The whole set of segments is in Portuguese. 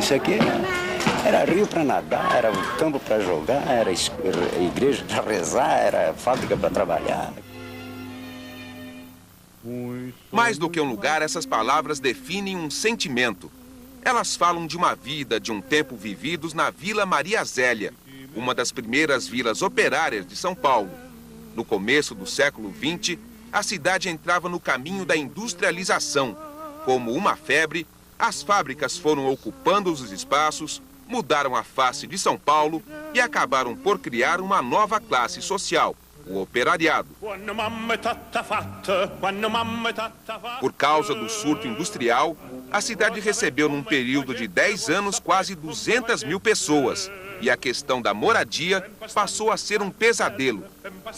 Isso aqui era rio para nadar, era campo para jogar, era igreja para rezar, era fábrica para trabalhar. Mais do que um lugar, essas palavras definem um sentimento. Elas falam de uma vida, de um tempo vividos na Vila Maria Zélia, uma das primeiras vilas operárias de São Paulo. No começo do século XX, a cidade entrava no caminho da industrialização. Como uma febre, as fábricas foram ocupando os espaços, mudaram a face de São Paulo e acabaram por criar uma nova classe social, o operariado. Por causa do surto industrial, a cidade recebeu num período de 10 anos quase 200 mil pessoas. E a questão da moradia passou a ser um pesadelo.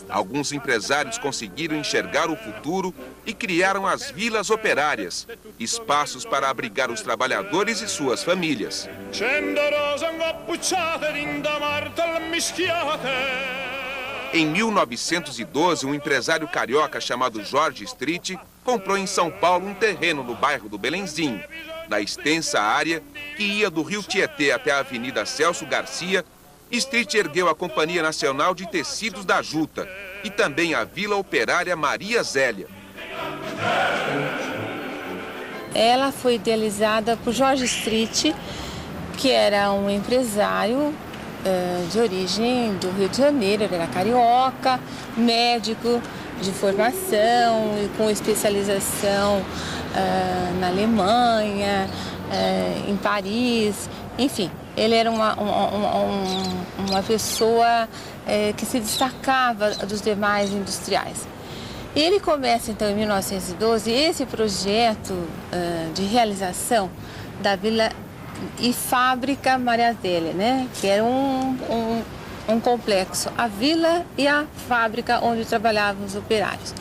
Alguns empresários conseguiram enxergar o futuro e criaram as vilas operárias, espaços para abrigar os trabalhadores e suas famílias. Em 1912, um empresário carioca chamado Jorge Street comprou em São Paulo um terreno no bairro do Belenzinho. Na extensa área que ia do Rio Tietê até a Avenida Celso Garcia, Street ergueu a Companhia Nacional de Tecidos da Juta e também a Vila Operária Maria Zélia. Ela foi idealizada por Jorge Street, que era um empresário de origem do Rio de Janeiro. Ele era carioca, médico de formação e com especialização na Alemanha, em Paris, enfim. Ele era uma pessoa que se destacava dos demais industriais. E ele começa, então, em 1912, esse projeto de realização da Vila e Fábrica Maria Zélia, né? Que era um complexo, a vila e a fábrica onde trabalhavam os operários.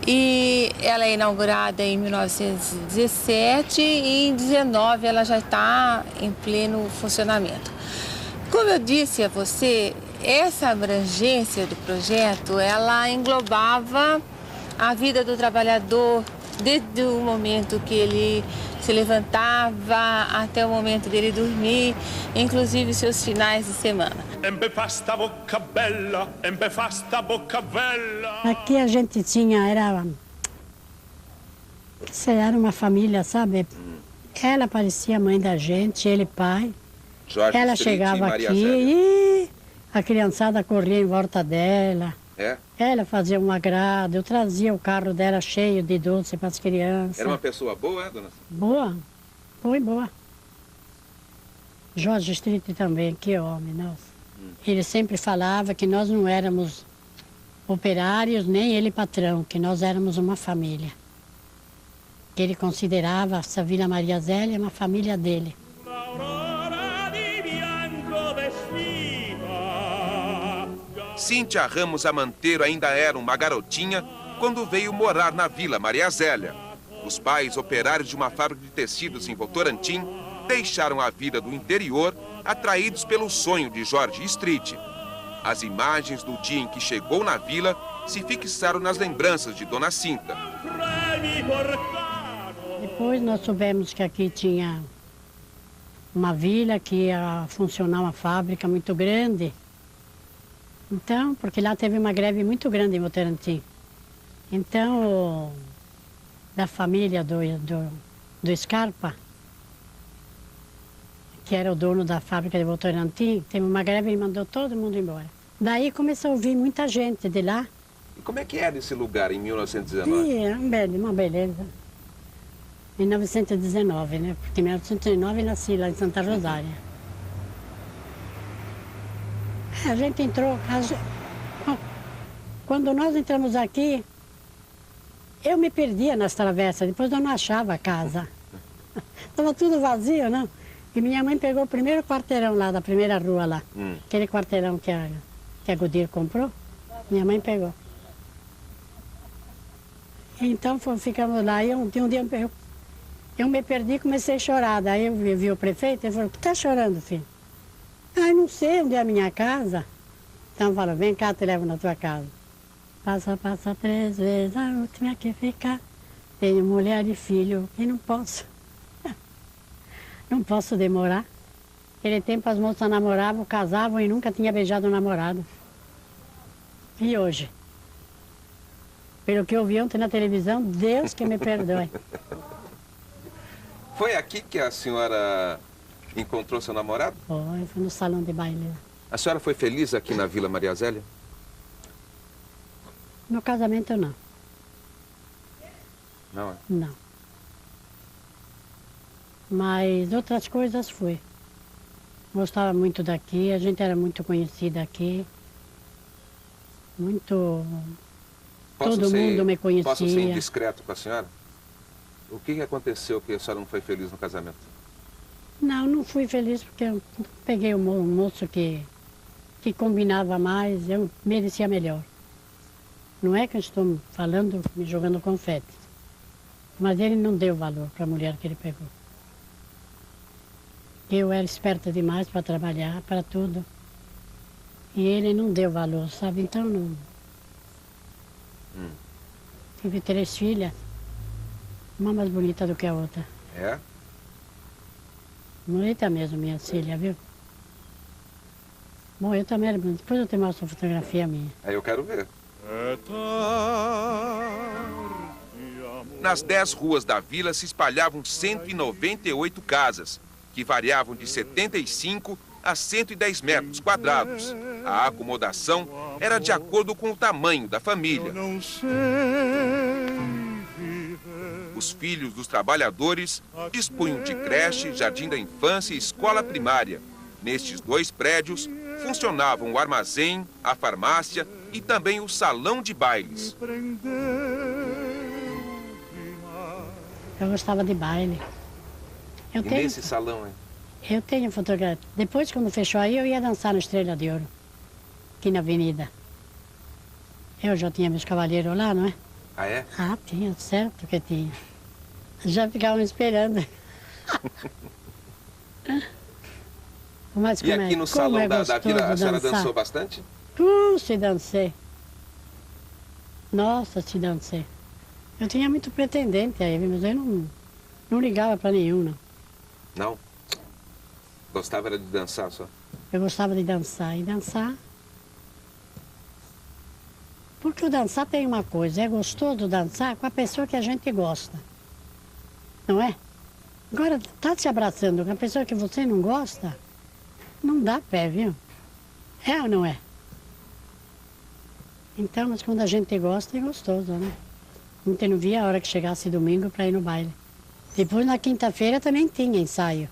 E ela é inaugurada em 1917 e em 19 ela já está em pleno funcionamento. Como eu disse a você, essa abrangência do projeto, ela englobava a vida do trabalhador desde o momento que ele se levantava até o momento dele dormir, inclusive seus finais de semana. Aqui a gente tinha, era uma família, sabe? Ela parecia mãe da gente, ele pai. Jorge Ela Street chegava e Maria aqui Zélia. e a criançada corria em volta dela. É? Ela fazia um agrado, eu trazia o carro dela cheio de doce para as crianças. Era uma pessoa boa, dona? Boa, foi boa. Jorge Street também, que homem, nossa. Ele sempre falava que nós não éramos operários, nem ele patrão, que nós éramos uma família. Que ele considerava essa Vila Maria Zélia uma família dele. Cíntia Ramos Amanteiro ainda era uma garotinha quando veio morar na Vila Maria Zélia. Os pais, operários de uma fábrica de tecidos em Votorantim, deixaram a vida do interior atraídos pelo sonho de Jorge Street. As imagens do dia em que chegou na vila se fixaram nas lembranças de Dona Cinta. Depois nós soubemos que aqui tinha uma vila que ia funcionar uma fábrica muito grande. Então, porque lá teve uma greve muito grande em Votorantim. Então, da família do Scarpa, que era o dono da fábrica de Votorantim, teve uma greve e mandou todo mundo embora. Daí começou a vir muita gente de lá. E como é que era esse lugar em 1919? E era uma beleza. Em 1919, né? Porque em 1909 eu nasci lá em Santa Rosália. A gente entrou, quando nós entramos aqui, eu me perdia nas travessas, depois eu não achava a casa. Estava tudo vazio, não? E minha mãe pegou o primeiro quarteirão lá, da primeira rua lá. Aquele quarteirão que a Goodyear comprou, minha mãe pegou. Então ficamos lá, e um dia eu me perdi e comecei a chorar. Daí eu vi o prefeito, ele falou, "Por que tá chorando, filho?" "Ah, não sei onde é a minha casa." Então falou, "Vem cá, te levo na tua casa." Passa 3 vezes, a última que ficar. Tenho mulher e filho e não posso. Não posso demorar. Naquele tempo as moças namoravam, casavam e nunca tinha beijado o namorado. E hoje? Pelo que eu vi ontem na televisão, Deus que me perdoe. Foi aqui que a senhora encontrou seu namorado? Foi no salão de baile. A senhora foi feliz aqui na Vila Maria Zélia? No casamento, não. Não, é? Não. Mas outras coisas fui. Gostava muito daqui, a gente era muito conhecida aqui. Muito... Todo mundo me conhecia. Posso ser indiscreto com a senhora? O que aconteceu que a senhora não foi feliz no casamento? Não, não fui feliz porque eu peguei um moço que combinava mais, eu merecia melhor. Não é que eu estou falando, me jogando confete. Mas ele não deu valor para a mulher que ele pegou. Eu era esperta demais para trabalhar, para tudo. E ele não deu valor, sabe? Então não... Tive 3 filhas, uma mais bonita do que a outra. É? Bonita mesmo, minha filha, viu? Bom, eu também era bonita. Depois eu te mostro a fotografia minha. Aí eu quero ver. Nas 10 ruas da vila se espalhavam 198 casas, que variavam de 75 a 110 metros quadrados. A acomodação era de acordo com o tamanho da família. Os filhos dos trabalhadores dispunham de creche, jardim da infância e escola primária. Nestes 2 prédios funcionavam o armazém, a farmácia e também o salão de bailes. Eu gostava de baile. Nesse salão, hein? Eu tenho fotografia. Depois, quando fechou aí, eu ia dançar no Estrela de Ouro, aqui na avenida. Eu já tinha meus cavalheiros lá, não é? Ah, é? Ah, tinha, certo que tinha. Já ficavam esperando. Mas e aqui no salão da vila, a senhora dançou bastante? Se dancei. Nossa, se dancei. Eu tinha muito pretendente aí, mas eu não ligava para nenhum, não. Não? Gostava era de dançar só? Eu gostava de dançar. E dançar... Porque o dançar tem uma coisa, é gostoso dançar com a pessoa que a gente gosta. Não é? Agora, tá se abraçando com a pessoa que você não gosta, não dá pé, viu? É ou não é? Então, mas quando a gente gosta, é gostoso, né? A gente não via a hora que chegasse domingo para ir no baile. Depois, na quinta-feira, também tinha ensaio.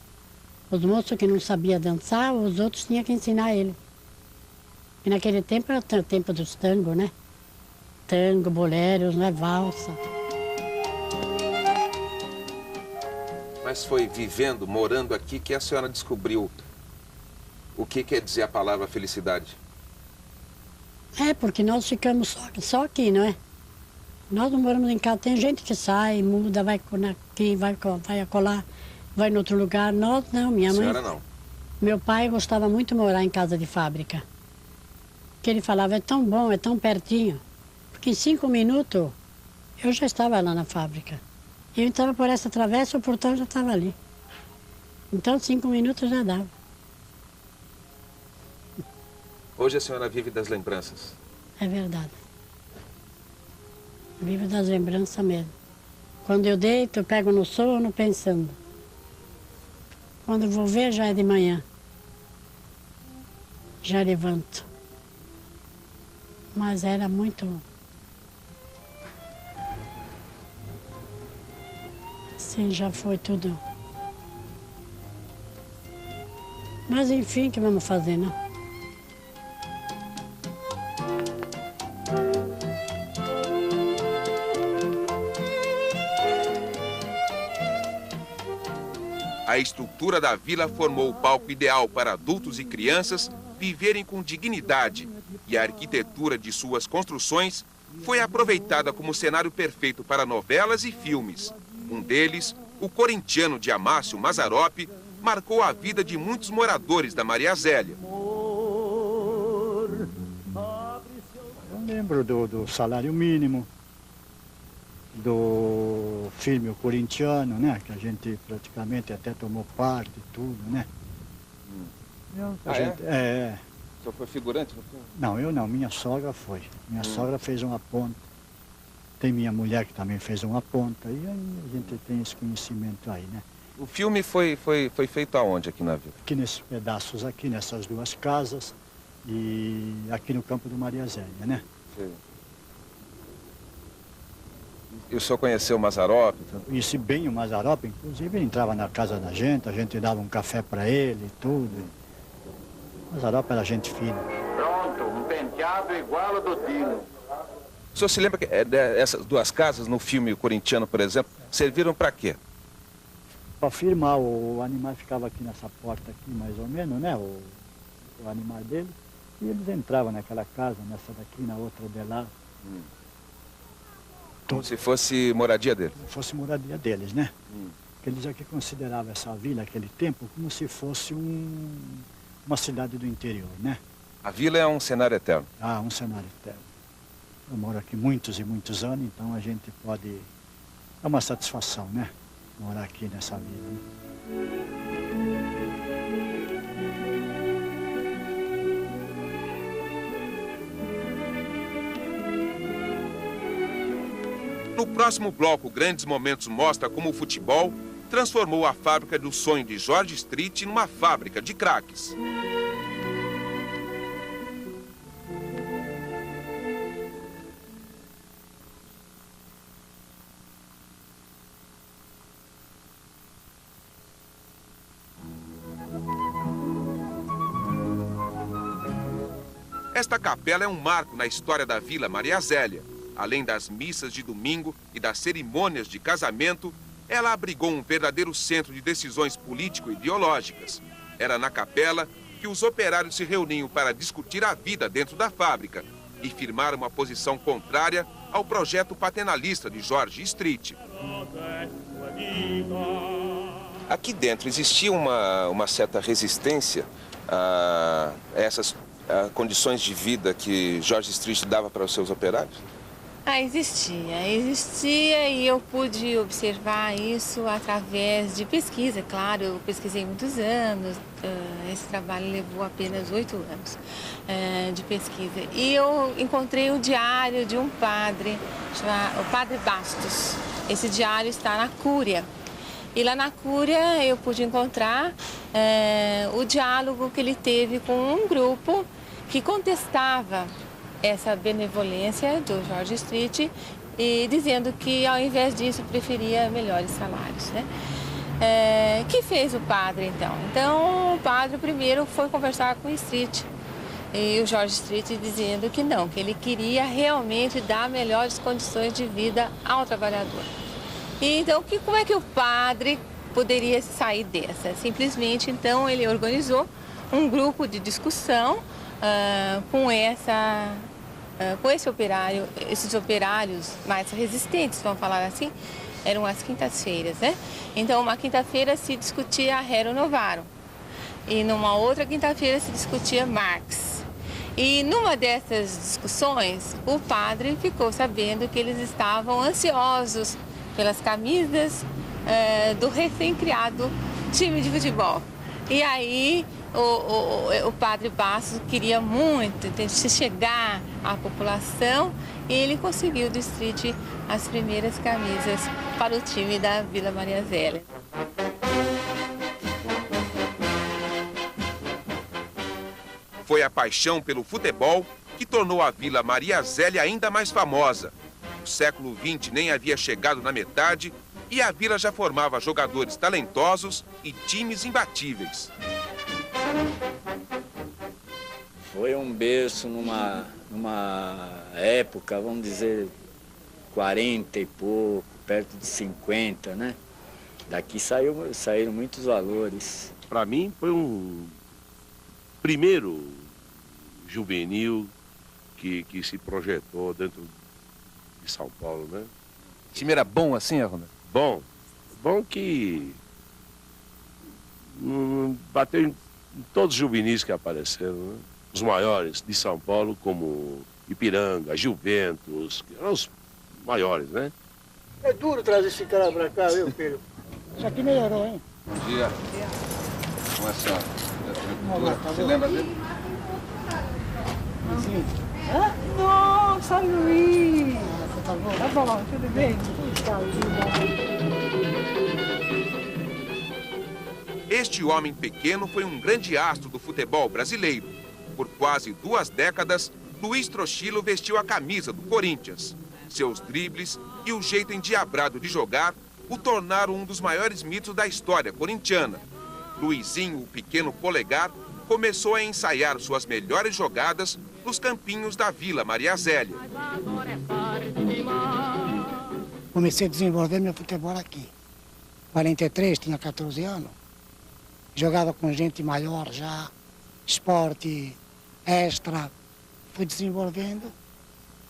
Os moços que não sabiam dançar, os outros tinham que ensinar ele. E naquele tempo era o tempo dos tangos, né? Tango, boleros, né? Valsa. Mas foi vivendo, morando aqui, que a senhora descobriu o que quer dizer a palavra felicidade. É, porque nós ficamos só aqui, não é? Nós não moramos em casa. Tem gente que sai, muda, vai aqui, vai acolá, vai em outro lugar. Nós não, minha mãe... A senhora não? Meu pai gostava muito de morar em casa de fábrica. Porque ele falava, é tão bom, é tão pertinho. Porque em 5 minutos eu já estava lá na fábrica. Eu entrava por essa travessa, o portão já estava ali. Então 5 minutos já dava. Hoje a senhora vive das lembranças. É verdade. Vivo das lembranças mesmo. Quando eu deito, eu pego no sono pensando. Quando eu vou ver, já é de manhã. Já levanto. Mas era muito... Sim, já foi tudo. Mas enfim, o que vamos fazer, não? A estrutura da vila formou o palco ideal para adultos e crianças viverem com dignidade, e a arquitetura de suas construções foi aproveitada como cenário perfeito para novelas e filmes. Um deles, O Corintiano, de Amácio Mazzaropi, marcou a vida de muitos moradores da Maria Zélia. Eu lembro do salário mínimo. do filme O Corintiano, né? Que a gente praticamente até tomou parte e tudo, né? O senhor foi figurante no filme? Não, eu não, minha sogra foi. Minha sogra fez uma ponta. Tem minha mulher que também fez uma ponta. E aí a gente tem esse conhecimento aí, né? O filme foi feito aonde aqui na vila? Aqui nesses pedaços aqui, nessas duas casas. E aqui no campo do Maria Zélia, né? Sim. E o senhor conheceu o Mazzaropi? Conheci bem o Mazzaropi, inclusive ele entrava na casa da gente, a gente dava um café para ele e tudo. O Mazzaropi era gente fina. Pronto, um penteado igual ao do Dino. O senhor se lembra que essas duas casas, no filme O Corintiano, por exemplo, serviram para quê? Para firmar, o animal ficava aqui nessa porta aqui, mais ou menos, né? O animal dele. E eles entravam naquela casa, nessa daqui, na outra de lá. Como se fosse moradia dele? Fosse moradia deles, né? Eles aqui consideravam essa vila, aquele tempo, como se fosse uma cidade do interior, né? A vila é um cenário eterno. Ah, um cenário eterno. Eu moro aqui muitos e muitos anos, então a gente pode... É uma satisfação, né? Morar aqui nessa vila, né? No próximo bloco, Grandes Momentos mostra como o futebol transformou a fábrica do sonho de George Street numa fábrica de craques. Esta capela é um marco na história da Vila Maria Zélia. Além das missas de domingo e das cerimônias de casamento, ela abrigou um verdadeiro centro de decisões político-ideológicas. Era na capela que os operários se reuniam para discutir a vida dentro da fábrica e firmar uma posição contrária ao projeto paternalista de George Street. Aqui dentro existia uma certa resistência a essas condições de vida que George Street dava para os seus operários? Existia e eu pude observar isso através de pesquisa, claro, eu pesquisei muitos anos, esse trabalho levou apenas 8 anos de pesquisa. E eu encontrei o diário de um padre, o Padre Bastos. Esse diário está na Cúria. E lá na Cúria eu pude encontrar o diálogo que ele teve com um grupo que contestava essa benevolência do George Street e dizendo que, ao invés disso, preferia melhores salários, né? Que fez o padre, então? Então, o padre primeiro foi conversar com o Street e o George Street dizendo que não, que ele queria realmente dar melhores condições de vida ao trabalhador. E, então, como é que o padre poderia sair dessa? Simplesmente, então, ele organizou um grupo de discussão com esse operário, esses operários mais resistentes, vamos falar assim, eram as quintas-feiras, né? Então, uma quinta-feira se discutia Rerum Novarum e numa outra quinta-feira se discutia Marx. E numa dessas discussões, o padre ficou sabendo que eles estavam ansiosos pelas camisas do recém-criado time de futebol. E aí o padre Bastos queria muito se chegar à população e ele conseguiu do Street as primeiras camisas para o time da Vila Maria Zélia. Foi a paixão pelo futebol que tornou a Vila Maria Zélia ainda mais famosa. O século XX nem havia chegado na metade e a vila já formava jogadores talentosos e times imbatíveis. Foi um berço numa época, vamos dizer, 40 e pouco, perto de 50, né? Daqui saíram muitos valores. Para mim foi um primeiro juvenil que se projetou dentro de São Paulo, né? O time era bom assim, Arruda? Bom que bateu em todos os juvenis que apareceram, né? Os maiores de São Paulo, como Ipiranga, Juventus, que eram os maiores, né? É duro trazer esse cara pra cá, viu, filho? Isso aqui melhorou, hein? Bom dia. Como é a senhora? Você lembra dele? Nossa, Luiz! Tá bom? Tá bom, tudo bem? Este homem pequeno foi um grande astro do futebol brasileiro. Por quase 2 décadas, Luiz Trochilo vestiu a camisa do Corinthians. Seus dribles e o jeito endiabrado de jogar o tornaram um dos maiores mitos da história corintiana. Luizinho, o pequeno polegar, começou a ensaiar suas melhores jogadas nos campinhos da Vila Maria Zélia. Comecei a desenvolver meu futebol aqui. 43, tinha 14 anos. Jogava com gente maior já, esporte, extra. Fui desenvolvendo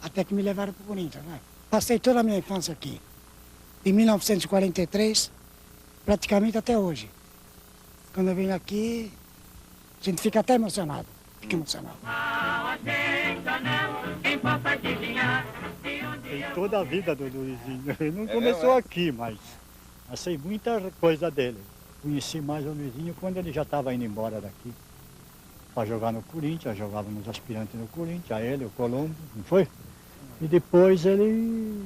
até que me levaram para o Corinthians, né? Passei toda a minha infância aqui. De 1943, praticamente até hoje. Quando eu venho aqui, a gente fica até emocionado. Fica emocionado. Tem toda a vida do Luizinho. Ele não começou aqui, mas sei muita coisa dele. Conheci mais o Luizinho quando ele já estava indo embora daqui. Para jogar no Corinthians, jogava nos aspirantes no Corinthians, ele, o Colombo, não foi? E depois ele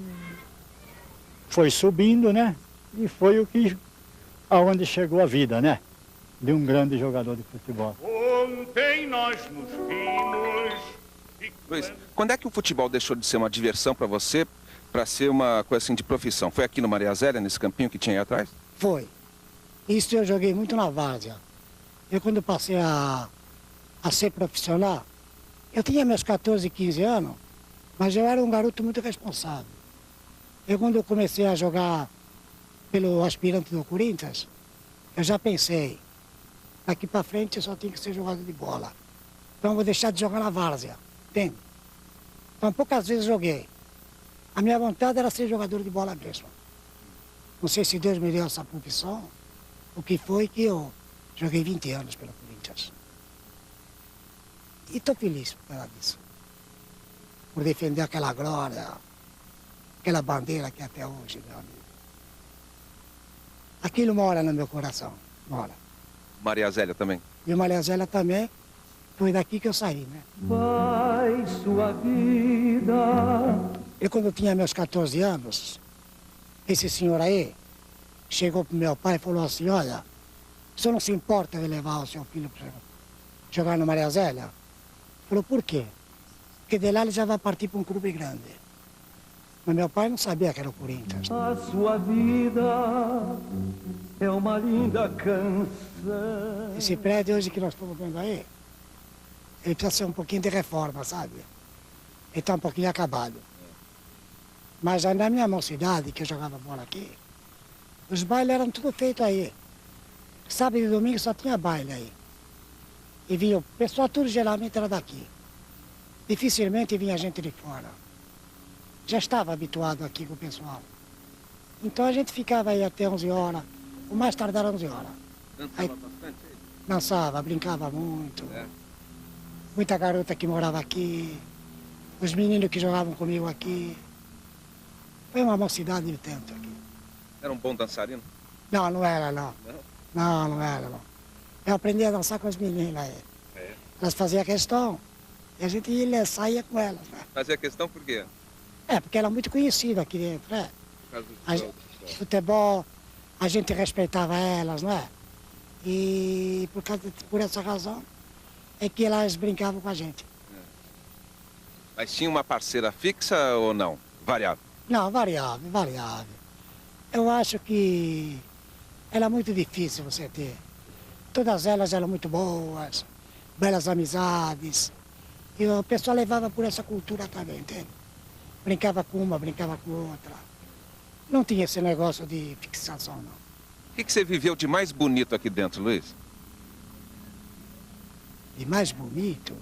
foi subindo, né? E foi aonde chegou a vida, né? De um grande jogador de futebol. Ontem nós nos vimos. Luiz, quando é que o futebol deixou de ser uma diversão para você, para ser uma coisa assim de profissão? Foi aqui no Maria Zélia, nesse campinho que tinha aí atrás? Foi. Isso eu joguei muito na várzea. Eu quando passei a ser profissional, eu tinha meus 14, 15 anos, mas eu era um garoto muito responsável. Eu quando eu comecei a jogar pelo aspirante do Corinthians, eu já pensei, daqui para frente eu só tenho que ser jogador de bola. Então eu vou deixar de jogar na várzea, entende? Então poucas vezes joguei. A minha vontade era ser jogador de bola mesmo. Não sei se Deus me deu essa profissão, o que foi que eu joguei 20 anos pelo Corinthians. E estou feliz por causa disso. Por defender aquela glória, aquela bandeira que até hoje, meu amigo. Aquilo mora no meu coração, mora. Maria Zélia também? E Maria Zélia também, foi daqui que eu saí, né? Vai sua vida. Eu quando eu tinha meus 14 anos, esse senhor aí chegou pro meu pai e falou assim, olha, o senhor não se importa de levar o seu filho para jogar no Maria Zélia? Falou, por quê? Porque de lá ele já vai partir para um clube grande. Mas meu pai não sabia que era o Corinthians. A sua vida é uma linda canção. Esse prédio hoje que nós estamos vendo aí, ele precisa ser um pouquinho de reforma, sabe? Ele está um pouquinho acabado. Mas aí na minha mocidade, que eu jogava bola aqui, os bailes eram tudo feitos aí. Sábado e domingo só tinha baile aí. E vinha, o pessoal tudo geralmente era daqui. Dificilmente vinha gente de fora. Já estava habituado aqui com o pessoal. Então a gente ficava aí até 11 horas, o mais tardar 11 horas. Dançava bastante? Dançava, brincava muito. Muita garota que morava aqui, os meninos que jogavam comigo aqui. Foi uma mocidade de tempo aqui. Era um bom dançarino? Não, não era não. Não era não. Eu aprendi a dançar com as meninas aí. Elas faziam questão e a gente ia saía com elas, né? Fazia questão por quê? Porque era muito conhecido aqui dentro, né? Futebol, a gente respeitava elas, não é? E por essa razão é que elas brincavam com a gente. Mas tinha uma parceira fixa ou não? Variável? Não, variável. Eu acho que era muito difícil você ter. Todas elas eram muito boas, belas amizades. E o pessoal levava por essa cultura também, entende? Brincava com uma, brincava com outra. Não tinha esse negócio de fixação, não. O que você viveu de mais bonito aqui dentro, Luiz? De mais bonito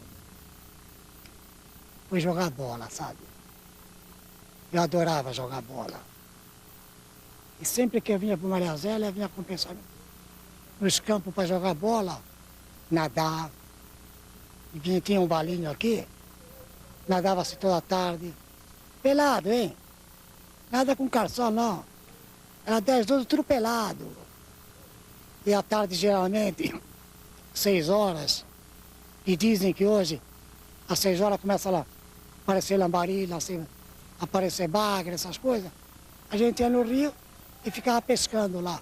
foi jogar bola, sabe? Eu adorava jogar bola. E sempre que eu vinha para Maria Zélia, eu vinha compensar nos campos para jogar bola, nadar. E tinha um balinho aqui, nadava-se toda a tarde. Pelado, hein? Nada com calção, não. Era 10, 12, tudo pelado. E à tarde, geralmente, 6 horas. E dizem que hoje, às 6 horas, começa lá a aparecer lambari, assim, aparecer bagre, essas coisas. A gente ia no rio e ficava pescando lá.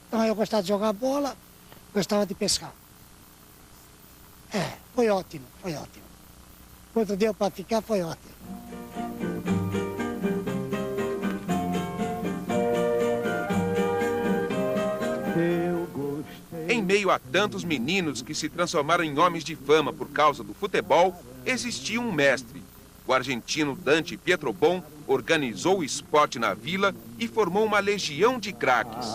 Então eu gostava de jogar bola, gostava de pescar. Foi ótimo, foi ótimo. Quanto deu para ficar, foi ótimo. Em meio a tantos meninos que se transformaram em homens de fama por causa do futebol, existia um mestre. O argentino Dante Pietrobon organizou o esporte na vila e formou uma legião de craques.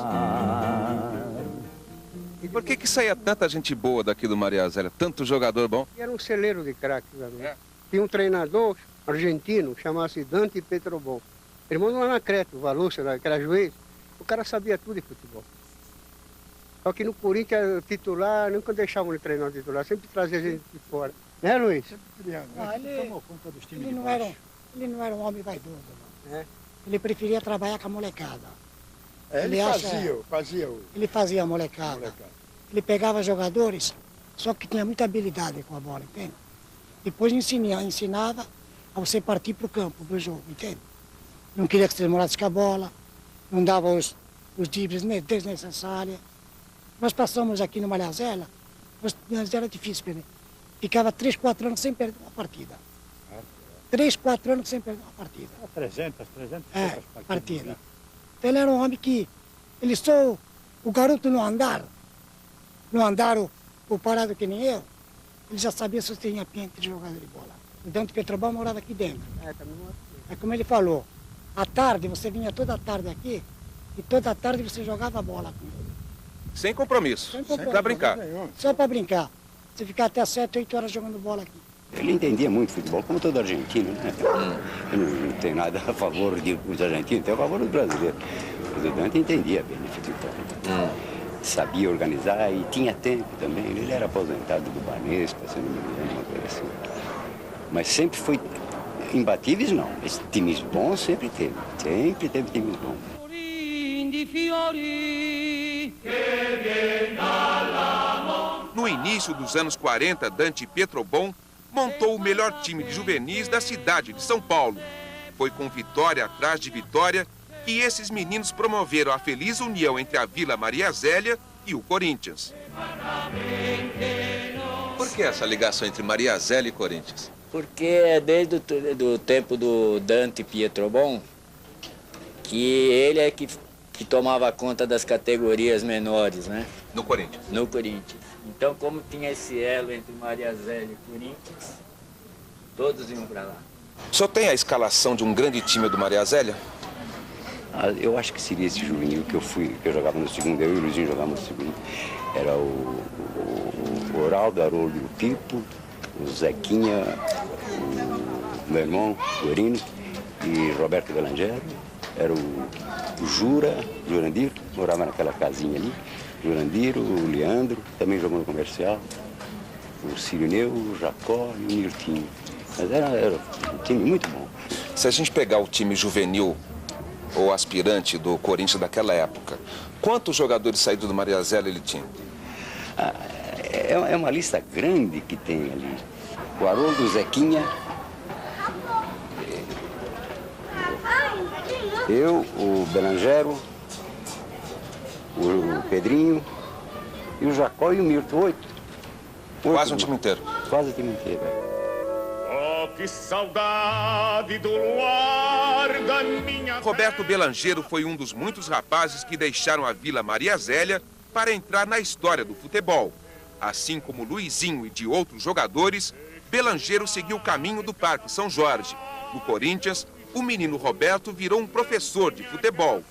E por que saía tanta gente boa daqui do Maria Zélia, tanto jogador bom? Era um celeiro de craques ali. Tinha um treinador argentino, chamava-se Dante Pietrobon. Ele mandou lá na Creta, o Valuccia, que era juiz. O cara sabia tudo de futebol. Só que no Corinthians, titular, nunca deixavam ele treinar o titular, sempre trazia gente de fora. Né, Luiz? Ele não era um homem vaidoso, não. Ele preferia trabalhar com a molecada. Ele fazia a molecada. Ele pegava jogadores, só que tinha muita habilidade com a bola, entende? Depois ensinava a você partir para o campo, para o jogo, entende? Não queria que você demorasse com a bola, não dava os dribles desnecessários. Nós passamos aqui no Maria Zélia, mas era difícil perder. Ficava 3, 4 anos sem perder uma partida. 3, 4 anos sem perder uma partida. 300 partidas. Então ele era um homem que, ele só, o garoto no andar o parado que nem eu, ele já sabia se eu tinha pinta de jogador de bola. O Dante Pietrobon morava aqui dentro. É como ele falou, à tarde, você vinha toda tarde aqui, e toda tarde você jogava bola com ele. Sem compromisso, para brincar. Só para brincar. Você ficar até 7, 8 horas jogando bola aqui. Ele entendia muito futebol, como todo argentino, né? Eu não tenho nada a favor dos argentinos, tenho a favor dos brasileiros. Mas o Dante entendia bem de futebol. Sabia organizar e tinha tempo também. Ele era aposentado do Banespa, se não me engano, uma coisa assim. Mas sempre foi imbatíveis, não. Mas times bons sempre teve. Sempre teve times bons. No início dos anos 40, Dante Pietrobon montou o melhor time de juvenis da cidade de São Paulo. Foi com vitória atrás de vitória que esses meninos promoveram a feliz união entre a Vila Maria Zélia e o Corinthians. Por que essa ligação entre Maria Zélia e Corinthians? Porque é desde o tempo do Dante Pietrobon que ele é que tomava conta das categorias menores, né? No Corinthians? No Corinthians. Então, como tinha esse elo entre Maria Zélia e Corinthians, todos iam para lá. O senhor tem a escalação de um grande time do Maria Zélia? Eu acho que seria esse juvenil que eu jogava no segundo, eu e o Luizinho jogávamos no segundo. Era o Oraldo, Haroldo e o Pipo, o Zequinha, o meu irmão, o Orino, e Roberto Belangero. Era o Jurandir, morava naquela casinha ali. Jurandiro, o Leandro, também jogou no comercial. O Cirineu, o Jacó e o Nirtinho. Mas era um time muito bom. Se a gente pegar o time juvenil ou aspirante do Corinthians daquela época, quantos jogadores saídos do Maria Zélia ele tinha? É uma lista grande que tem ali. O Haroldo, o Zequinha, eu, o Belangero, o Pedrinho e o Jacó e o Mirto. 8. Quase um time inteiro. Quase o time inteiro. Oh, que saudade do luar da minha... Roberto Belangero foi um dos muitos rapazes que deixaram a Vila Maria Zélia para entrar na história do futebol. Assim como Luizinho e de outros jogadores, Belangero seguiu o caminho do Parque São Jorge. No Corinthians, o menino Roberto virou um professor de futebol.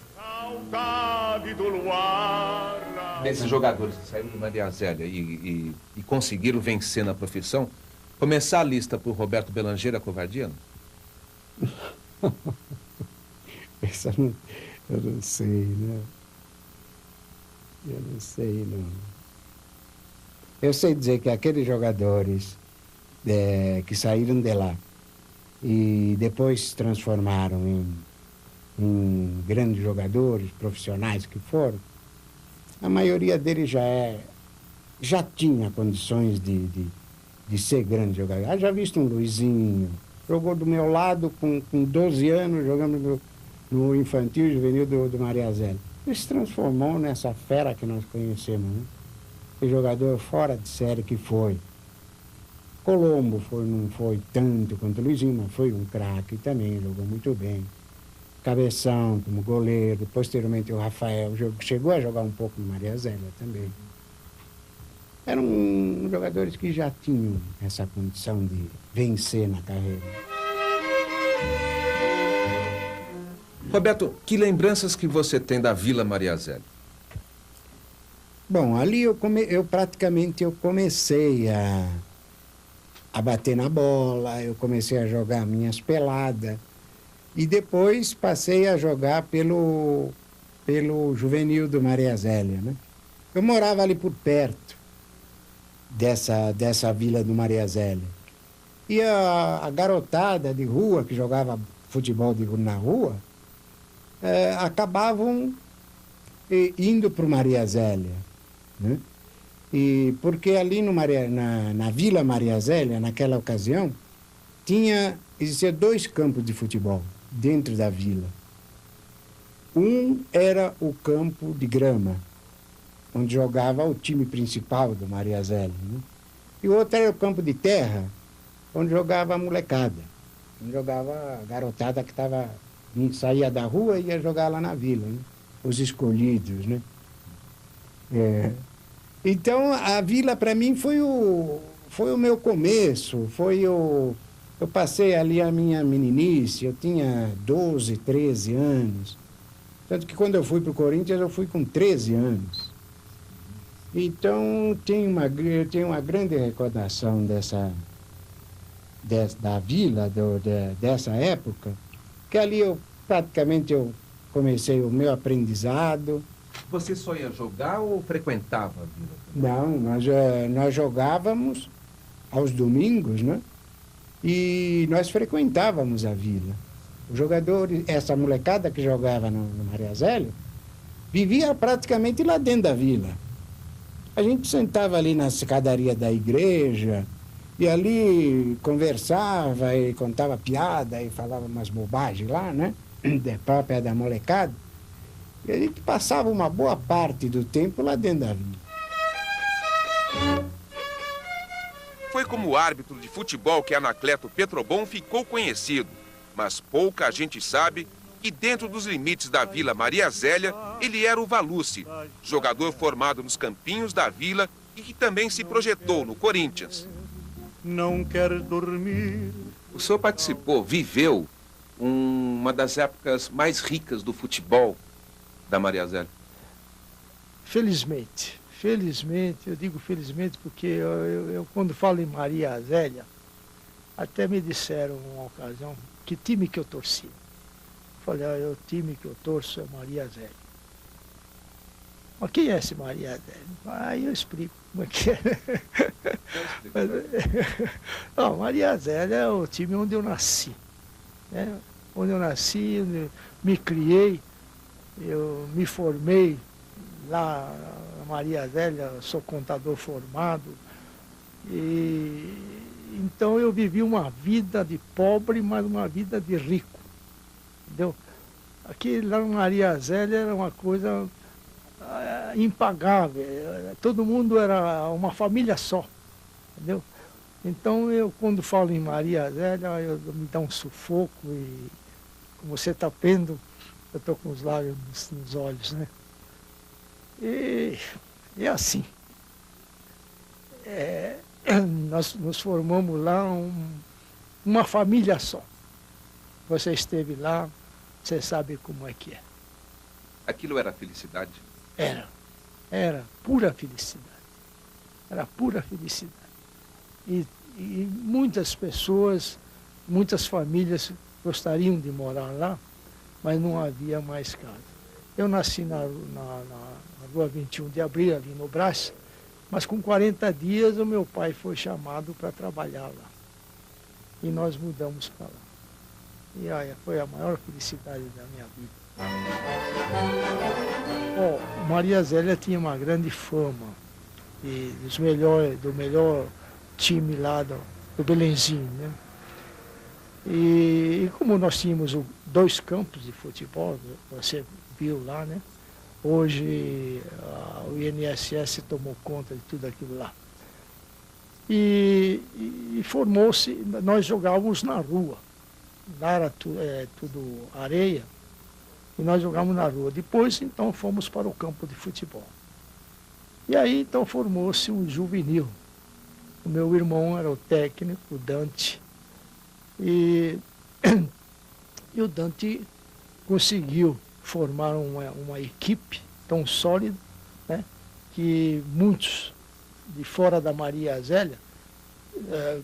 Desses jogadores que saíram do Maria Zélia e conseguiram vencer na profissão, começar a lista por Roberto Belangero é covardia? Eu não sei, né? Eu não sei, não. Eu sei dizer que aqueles jogadores que saíram de lá e depois se transformaram em grandes jogadores, profissionais que foram, a maioria deles já tinha condições de ser grande jogador. Já visto um Luizinho, jogou do meu lado com 12 anos, jogando no infantil e juvenil do Maria Zélia. Ele se transformou nessa fera que nós conhecemos, né? Esse jogador fora de série que foi. Colombo não foi tanto quanto o Luizinho, mas foi um craque também, jogou muito bem. Cabeção como goleiro, posteriormente o Rafael chegou a jogar um pouco no Maria Zélia também. Eram jogadores que já tinham essa condição de vencer na carreira. Roberto, que lembranças que você tem da Vila Maria Zélia? Bom, ali eu praticamente comecei a bater na bola, eu comecei a jogar minhas peladas e depois passei a jogar pelo juvenil do Maria Zélia, né? Eu morava ali por perto dessa vila do Maria Zélia. E a garotada de rua que jogava futebol na rua acabavam indo para o Maria Zélia, né? E porque ali na Vila Maria Zélia, naquela ocasião, existia 2 campos de futebol dentro da vila. Um era o campo de grama, onde jogava o time principal do Maria Zélia, né? E o outro era o campo de terra, onde jogava a molecada, onde jogava a garotada que saía da rua e ia jogar lá na vila, né? Os escolhidos, né? Então, a vila, para mim, foi o meu começo, eu passei ali a minha meninice, eu tinha 12, 13 anos. Tanto que quando eu fui para o Corinthians, eu fui com 13 anos. Então, eu tenho uma grande recordação da vila, dessa época, que ali praticamente eu comecei o meu aprendizado. Você só ia jogar ou frequentava a vila? Não, nós jogávamos aos domingos, né? E nós frequentávamos a vila. Os jogadores, essa molecada que jogava no Maria Zélia, vivia praticamente lá dentro da vila. A gente sentava ali na escadaria da igreja e ali conversava e contava piada e falava umas bobagens lá, né? Própria da molecada. E a gente passava uma boa parte do tempo lá dentro da vila. Foi como árbitro de futebol que Anacleto Petrobon ficou conhecido, mas pouca gente sabe que dentro dos limites da Vila Maria Zélia, ele era o Valucci, jogador formado nos campinhos da vila e que também se projetou no Corinthians. Não quer dormir. O senhor viveu uma das épocas mais ricas do futebol da Maria Zélia. Felizmente, eu digo felizmente porque eu quando falo em Maria Zélia, até me disseram numa ocasião que time que eu torci. Eu falei, o time que eu torço é Maria Zélia. Mas quem é esse Maria Zélia? Aí eu explico como é que é. Não, Maria Zélia é o time onde eu nasci, né? Onde eu nasci, onde eu me criei, eu me formei lá na Maria Zélia, sou contador formado. E então eu vivi uma vida de pobre, mas uma vida de rico. Entendeu? Aqui lá na Maria Zélia era uma coisa impagável. Todo mundo era uma família só. Entendeu? Então eu quando falo em Maria Zélia, me dá um sufoco e como você está vendo, eu estou com os lábios nos olhos, né? E é assim. Nós nos formamos lá uma família só. Você esteve lá, você sabe como é que é. Aquilo era felicidade? Era pura felicidade. Era pura felicidade. E muitas pessoas, muitas famílias gostariam de morar lá, mas não havia mais casa. Eu nasci na rua 21 de Abril, ali no Brás, mas com 40 dias o meu pai foi chamado para trabalhar lá. E nós mudamos para lá. E olha, foi a maior felicidade da minha vida. Maria Zélia tinha uma grande fama do melhor time lá do Belenzinho, né? E como nós tínhamos 2 campos de futebol, você viu lá, né? Hoje o INSS tomou conta de tudo aquilo lá. E formou-se, nós jogávamos na rua. Lá era tudo areia, e nós jogávamos na rua. Depois, então, fomos para o campo de futebol. E aí, então, formou-se um juvenil. O meu irmão era o técnico, o Dante, e o Dante conseguiu formar uma equipe tão sólida, né, que muitos de fora da Maria Zélia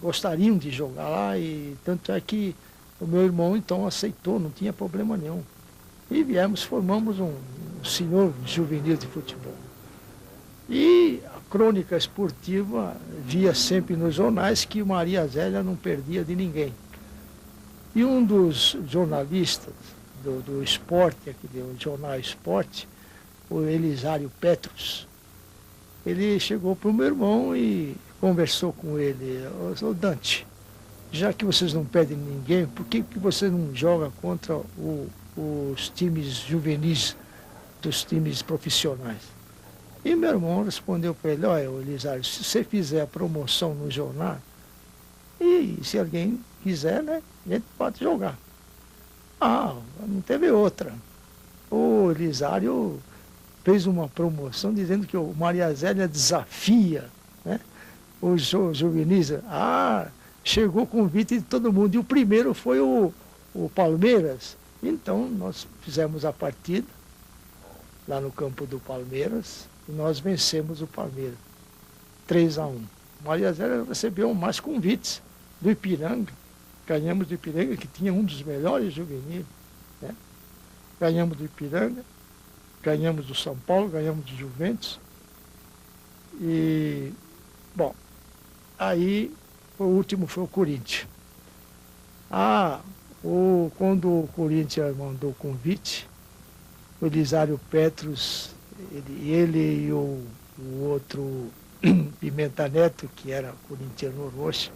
gostariam de jogar lá, e tanto é que o meu irmão então aceitou, não tinha problema nenhum. E formamos um senhor juvenil de futebol. E a crônica esportiva via sempre nos jornais que Maria Zélia não perdia de ninguém. E um dos jornalistas do esporte, aqui do jornal Esporte, o Elisário Petros, ele chegou para o meu irmão e conversou com ele: ô Dante, já que vocês não perdem ninguém, por que você não joga contra os times juvenis dos times profissionais? E meu irmão respondeu para ele: olha, Elisário, se você fizer a promoção no jornal, e se alguém quiser, né, a gente pode jogar. Não teve outra. O Elisário fez uma promoção dizendo que o Maria Zélia desafia, né, os juvenis. Chegou o convite de todo mundo, e o primeiro foi o Palmeiras. Então nós fizemos a partida lá no campo do Palmeiras e nós vencemos o Palmeiras 3-1. Maria Zélia recebeu mais convites do Ipiranga. Ganhamos do Ipiranga, que tinha um dos melhores juvenis, né? Ganhamos do Ipiranga, ganhamos do São Paulo, ganhamos do Juventus. E, bom, aí o último foi o Corinthians. Quando o Corinthians mandou o convite, o Elisário Petros, ele e o outro Pimenta Neto, que era corintiano roxo,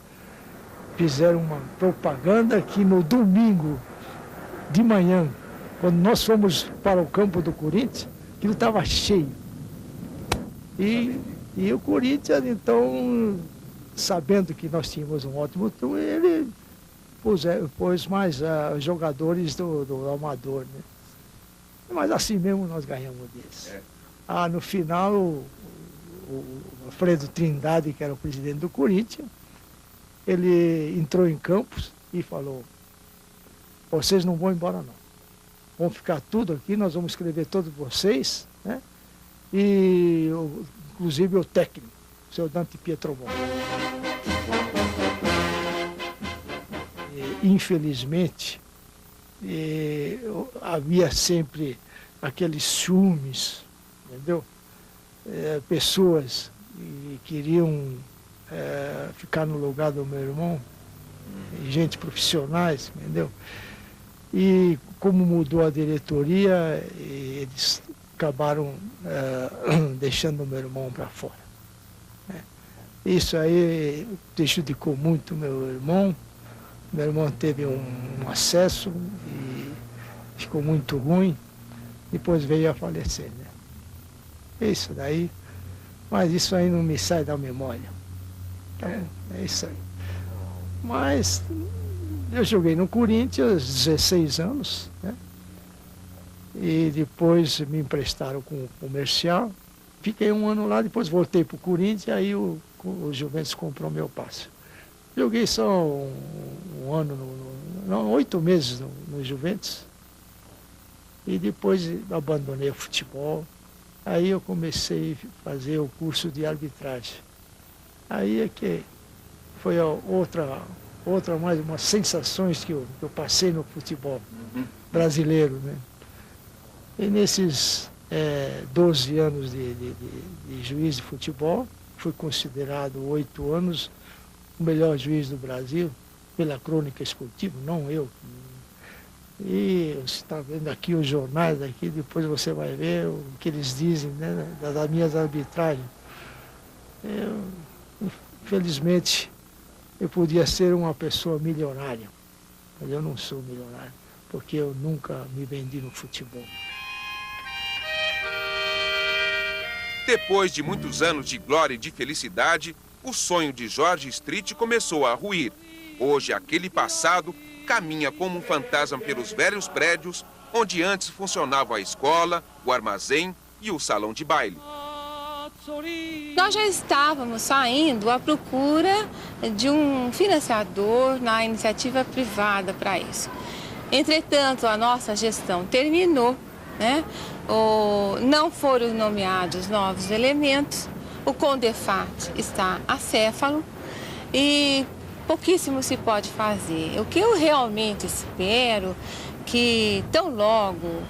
fizeram uma propaganda que no domingo de manhã, quando nós fomos para o campo do Corinthians, aquilo estava cheio. E o Corinthians, então, sabendo que nós tínhamos um ótimo time, ele pôs mais jogadores do amador, né? Mas assim mesmo nós ganhamos deles. No final, o Alfredo Trindade, que era o presidente do Corinthians, ele entrou em Campos e falou: vocês não vão embora não. Vão ficar tudo aqui, nós vamos escrever todos vocês, né? E inclusive o técnico, o seu Dante Pietrobon. Infelizmente, havia sempre aqueles ciúmes, entendeu? Pessoas que queriam ficar no lugar do meu irmão, gente profissionais, entendeu? E como mudou a diretoria, eles acabaram deixando o meu irmão para fora, né? Isso aí prejudicou muito o meu irmão. Meu irmão teve um acesso e ficou muito ruim, depois veio a falecer, né? Isso daí, mas isso aí não me sai da memória. Então, é isso aí. Mas eu joguei no Corinthians 16 anos, né? E depois me emprestaram com o Comercial. Fiquei um ano lá, depois voltei para o Corinthians, aí o Juventus comprou meu passe. Joguei só um ano, 8 meses no Juventus. E depois abandonei o futebol. Aí eu comecei a fazer o curso de arbitragem. Aí é que foi mais umas sensações que eu passei no futebol brasileiro, né? E nesses 12 anos de juiz de futebol, fui considerado 8 anos o melhor juiz do Brasil, pela crônica esportiva, não eu. E você está vendo aqui os jornais, aqui, depois você vai ver o que eles dizem, né, das minhas arbitragens. Infelizmente, eu podia ser uma pessoa milionária, mas eu não sou milionário, porque eu nunca me vendi no futebol. Depois de muitos anos de glória e de felicidade, o sonho de Jorge Street começou a ruir. Hoje, aquele passado caminha como um fantasma pelos velhos prédios, onde antes funcionavam a escola, o armazém e o salão de baile. Nós já estávamos saindo à procura de um financiador na iniciativa privada para isso. Entretanto, a nossa gestão terminou, né? Não foram nomeados novos elementos, o CONDEFAT está acéfalo e pouquíssimo se pode fazer. O que eu realmente espero que tão logo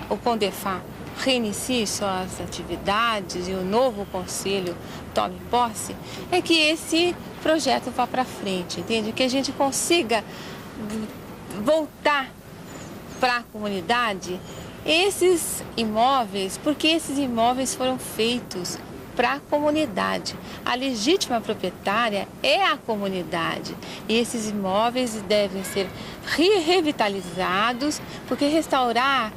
o CONDEFAT reinicie suas atividades e o novo conselho tome posse, é que esse projeto vá para frente, entende? Que a gente consiga voltar para a comunidade esses imóveis, porque esses imóveis foram feitos para a comunidade. A legítima proprietária é a comunidade. E esses imóveis devem ser revitalizados, porque restaurar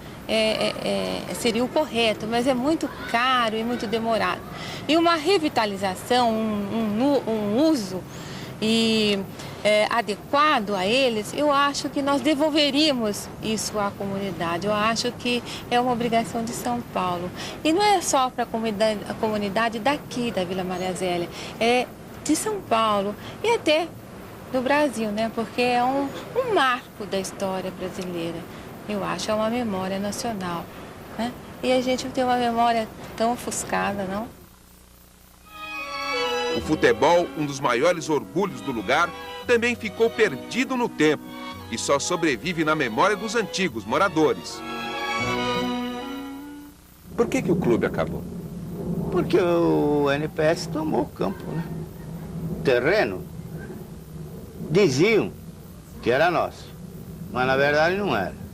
seria o correto, mas é muito caro e muito demorado. E uma revitalização, um uso adequado a eles, eu acho que nós devolveríamos isso à comunidade. Eu acho que é uma obrigação de São Paulo. E não é só para a comunidade daqui da Vila Maria Zélia, é de São Paulo e até do Brasil, né? Porque é um marco da história brasileira. Eu acho, é uma memória nacional, né? E a gente não tem uma memória tão ofuscada, não? O futebol, um dos maiores orgulhos do lugar, também ficou perdido no tempo e só sobrevive na memória dos antigos moradores. Por que o clube acabou? Porque o NPS tomou o campo, né? O terreno, diziam que era nosso, mas na verdade não era.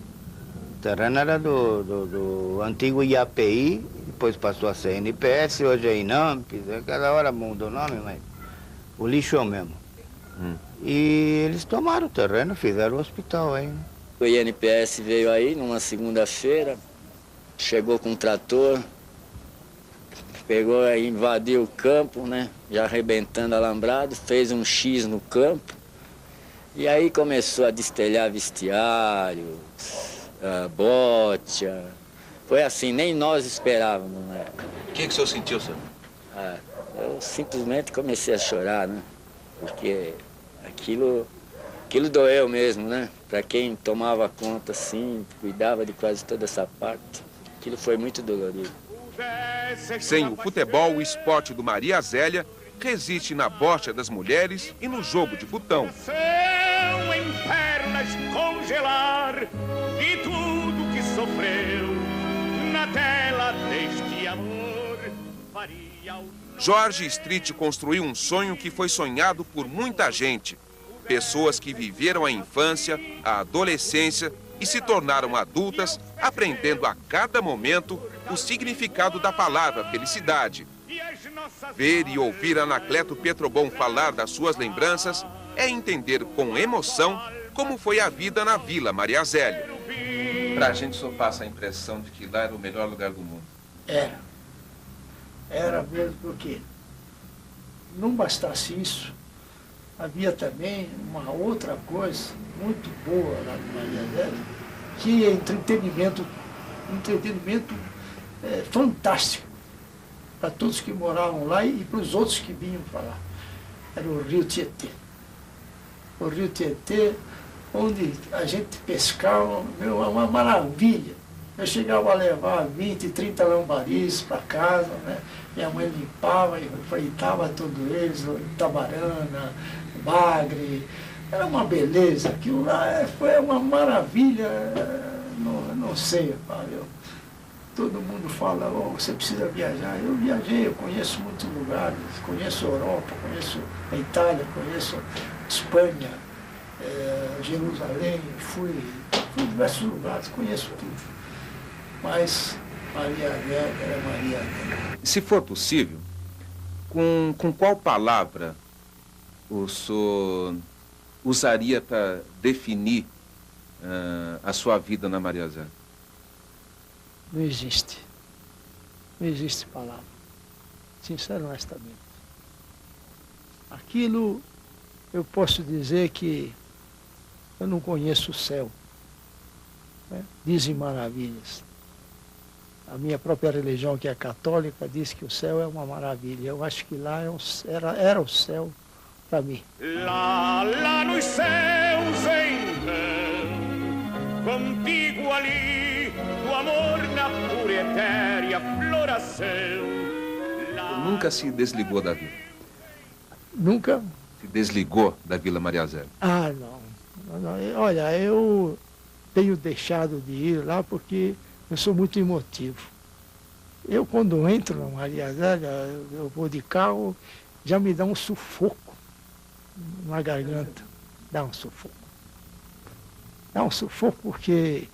O terreno era do antigo IAPI, depois passou a ser NPS, hoje é INAMP, cada hora muda o nome, mas o lixo é o mesmo. E eles tomaram o terreno, fizeram o hospital aí, né? O INPS veio aí numa segunda-feira, chegou com um trator, pegou aí, invadiu o campo, né? Já arrebentando alambrado, fez um X no campo. E aí começou a destelhar vestiário, bote. Foi assim, nem nós esperávamos, né? O que o senhor sentiu, senhor? Eu simplesmente comecei a chorar, né? Porque aquilo doeu mesmo, né? Para quem tomava conta, assim, cuidava de quase toda essa parte, aquilo foi muito dolorido. Sem o futebol, o esporte do Maria Zélia resiste na bocha das mulheres e no jogo de botão. Em pernas congelar e tudo que sofreu na tela deste amor faria o... Jorge Street construiu um sonho que foi sonhado por muita gente. Pessoas que viveram a infância, a adolescência e se tornaram adultas, aprendendo a cada momento o significado da palavra felicidade. Ver e ouvir Anacleto Petrobon falar das suas lembranças é entender com emoção como foi a vida na Vila Maria Zélia. Pra gente só passa a impressão de que lá era o melhor lugar do mundo. Era mesmo, porque não bastasse isso, havia também uma outra coisa muito boa lá no Maria Zélia, que é entretenimento fantástico para todos que moravam lá e para os outros que vinham para lá. Era o Rio Tietê. O Rio Tietê, onde a gente pescava, uma maravilha. Eu chegava a levar 20, 30 lambaris para casa, né? Minha mãe limpava e freitava todos eles, tabarana, bagre. Era uma beleza, aquilo lá foi uma maravilha, não sei, todo mundo fala, você precisa viajar. Eu viajei, eu conheço muitos lugares, conheço a Europa, conheço a Itália, conheço a Espanha, Jerusalém, fui fui em diversos lugares, conheço tudo. Mas Maria Zélia era Maria Zélia. Se for possível, com qual palavra o senhor usaria para definir a sua vida na Maria Zélia? Não existe. Não existe palavra. Sincero, honestamente. Aquilo, eu posso dizer que eu não conheço o céu. Né? Dizem maravilhas. A minha própria religião, que é católica, diz que o céu é uma maravilha. Eu acho que lá era o céu para mim. Lá nos céus então, contigo ali, o amor na pura etérea floração. Nunca se desligou da vila? Nunca? Se desligou da Vila Maria Zélia? Ah, não. Olha, eu tenho deixado de ir lá porque eu sou muito emotivo. Eu, quando entro na Maria Zélia, eu vou de carro, já me dá um sufoco na garganta. Dá um sufoco. Dá um sufoco porque...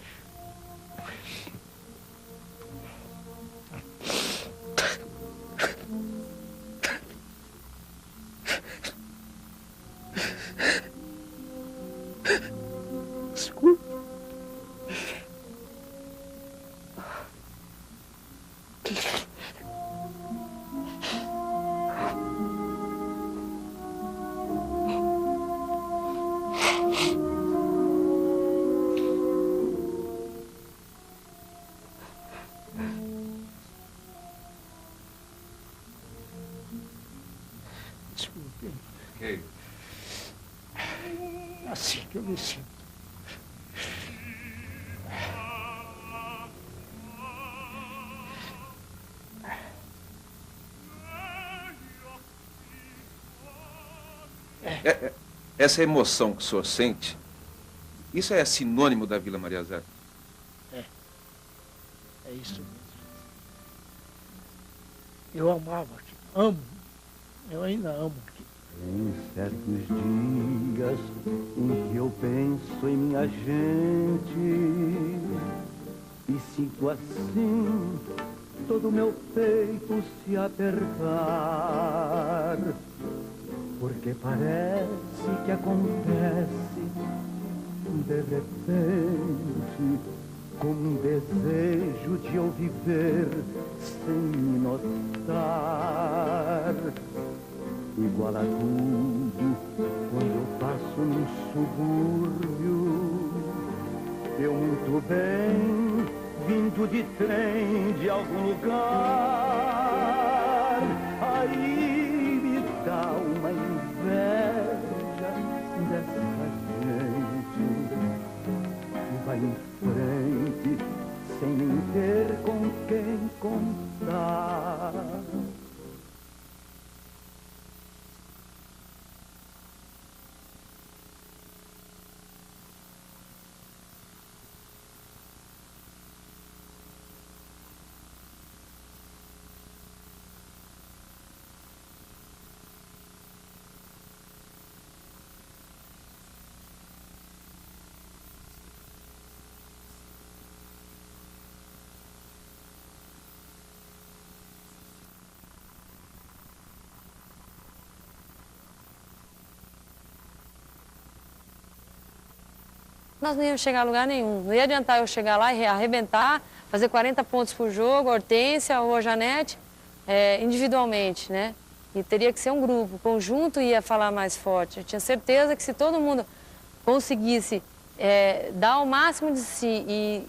Desculpa. Desculpe. Ok. Assim que eu me sinto. Essa emoção que o senhor sente, isso é sinônimo da Vila Maria Zélia? É isso mesmo. Eu amava aqui, amo, eu ainda amo aqui. Em certos dias em que eu penso em minha gente e sinto assim todo o meu peito se apertar, porque parece que acontece de repente, com um desejo de eu viver sem me notar. Igual a tudo quando eu passo num subúrbio, eu muito bem, vindo de trem de algum lugar, aí me dá uma inveja dessa gente que vai em frente sem nem ter com quem contar. Nós não íamos chegar a lugar nenhum. Não ia adiantar eu chegar lá e arrebentar, fazer 40 pontos por jogo, a Hortência ou a Janete, individualmente, né? E teria que ser um grupo, o conjunto ia falar mais forte. Eu tinha certeza que se todo mundo conseguisse dar o máximo de si e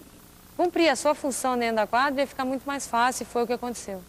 cumprir a sua função dentro da quadra, ia ficar muito mais fácil, e foi o que aconteceu.